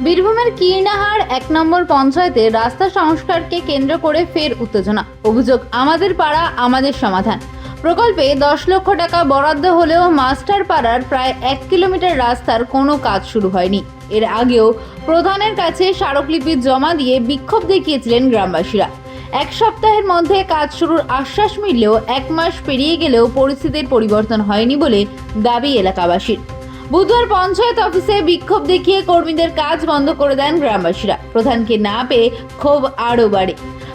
বীরভূমের কীর্ণাহার ১ নম্বর পঞ্চায়েতে রাস্তা সংস্কারকে কেন্দ্র করে ফের উত্তেজনা। অভিযোগ আমাদের পাড়া আমাদের সমাধান প্রকল্পে ১০ লক্ষ টাকা বরাদ্দ হলেও মাস্টার পাড়ার প্রায় ১ কিলোমিটার রাস্তার কোনো কাজ শুরু হয়নি। এর আগেও প্রধানের কাছে স্মারকলিপি জমা দিয়ে বিক্ষোভ দেখিয়েছিলেন গ্রামবাসীরা। এক সপ্তাহের মধ্যে কাজ শুরুর আশ্বাস মিললেও ১ মাস পেরিয়ে গেলেও পরিস্থিতির পরিবর্তন হয়নি বলে দাবি এলাকাবাসীর। বুধবার পঞ্চায়েত অফিসে বিক্ষোভ দেখিয়ে কর্মীদের কাজ বন্ধ করে দেন গ্রামবাসীরা। প্রধানকে না পেয়ে ক্ষোভ আরও বাড়ে।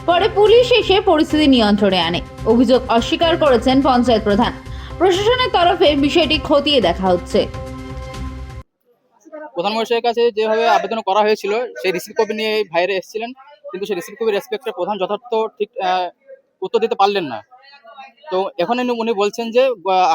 পরে পুলিশ এসে পরিস্থিতি নিয়ন্ত্রণে আনে। অভিযোগ অস্বীকার করেছেন পঞ্চায়েত প্রধান। প্রশাসনের তরফে বিষয়টি খতিয়ে দেখা হচ্ছে। প্রধান মহাশয়ের কাছে যেভাবে আবেদন করা হয়েছিল সেই রিসিভ কপি নিয়ে ভাইরে এসেছিলেন, কিন্তু সেই রিসিভ কপি রেসপেক্টে প্রধান যথার্থ ঠিক উত্তর দিতে পারলেন না। তো এখন উনি বলছেন যে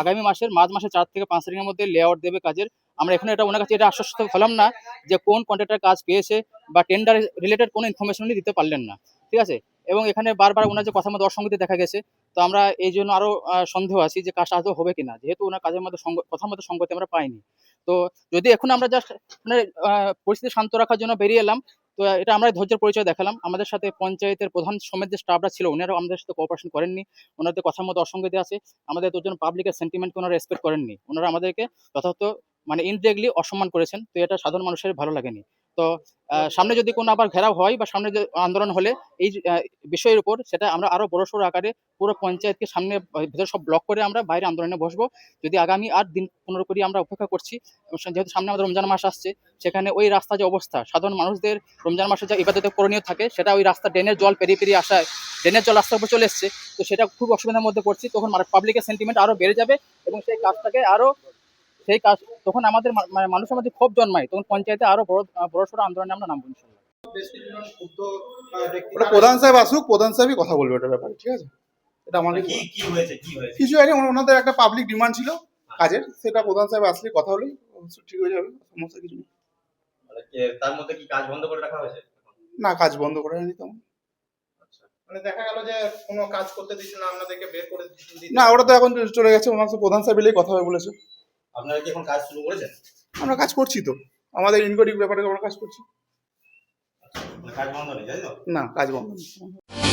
আগামী মাসের মার্চ মাসের 4 থেকে 5 তারিখের মধ্যে লেআউট দেবে কাজের। আমরা এখন ওনার কাছে এটা আশ্বস্ত হলাম না যে কোন কন্ট্রাক্টর কাজ পেয়েছে বা টেন্ডার রিলেটেড কোনো ইনফরমেশন উনি দিতে পারলেন না, ঠিক আছে। এবং এখানে বারবার ওনার যে কথার মধ্যে অসঙ্গতি দেখা গেছে, তো আমরা এই জন্য আরও সন্দেহ আছি যে কাজটা আদৌ হবে কিনা, যেহেতু ওনার কাজের মধ্যে কথার মধ্যে সঙ্গতি আমরা পাইনি। তো যদি এখন আমরা জাস্ট মানে পরিস্থিতি শান্ত রাখার জন্য বেরিয়ে এলাম, তো এটা আমরা ধৈর্যের পরিচয় দেখালাম। আমাদের সাথে পঞ্চায়েতের প্রধান সমেত যে স্টাফরা ছিল ওনারাও আমাদের সাথে কোঅপারেশন করেননি। ওনাদের কথার মধ্যে অসঙ্গতি আছে। আমাদের দুজন পাবলিকের সেন্টিমেন্টকে ওনারা রেসপেক্ট করেননি। ওনারা আমাদেরকে যথাযথ মানে ইনডিরেক্টলি অসম্মান করেছেন। তো এটা সাধারণ মানুষের ভালো লাগেনি। তো সামনে যদি কোনো আবার ঘেরাও হয় বা সামনে যে আন্দোলন হলে এই বিষয়ের উপর সেটা আমরা আরো বড়সড় আকারে পুরো পঞ্চায়েতকে সামনে ভিতরে সব ব্লক করে আমরা বাইরে আন্দোলনে বসবো। যদি আগামী আর দিন 15 করি আমরা অপেক্ষা করছি, যেহেতু সামনে আমাদের রমজান মাস আসছে, সেখানে ওই রাস্তার যে অবস্থা, সাধারণ মানুষদের রমজান মাসে যা ইবাদতে করণীয় থাকে সেটা ওই রাস্তা ড্রেনের জল পেরিয়ে পেরিয়ে আসায় ড্রেনের জল রাস্তার উপর চলে এসছে। তো সেটা খুব অসুবিধার মধ্যে পড়ছি। তখন পাবলিকের সেন্টিমেন্ট আরো বেড়ে যাবে এবং সেই কাজটাকে আরো সেই কাজ তখন আমাদের মানুষের মধ্যে ক্ষোভ জন্মায়। তখন পঞ্চায়েতে আরো বড়সড় আন্দোলনে আমরা নামবো ইনশাল্লাহ। প্রধান সাহেব আসুক, প্রধান সাহেবই কথা বলবে ওটার ব্যাপারে, ঠিক আছে। এটা আমাদের কিছু হয়নি, ওনাদের একটা পাবলিক ডিমান্ড ছিল কাজের, সেটা প্রধান সাহেব আসলে কথা হলেই ঠিক হয়ে যাবে, সমস্যা কিছু নেই। তার মধ্যে কি কাজ বন্ধ করে রাখা হয়েছে? না, কাজ বন্ধ করে হয়নি তেমন। মানে দেখা গেল যে কোনো কাজ করতে দিচ্ছে না, আপনাদেরকে বের করে দিচ্ছে না, ওটা তো এখন চলে গেছে, ওনার সাথে প্রধান সাহেব এলেই কথা হবে বলেছে। আপনারা কি এখন কাজ শুরু করেছেন? আমরা কাজ করছি তো, আমাদের ইনকোয়ারি ব্যাপারে আমরা কাজ করছি। কাজ বন্ধ নেই, তাই তো? না, কাজ বন্ধ নেই।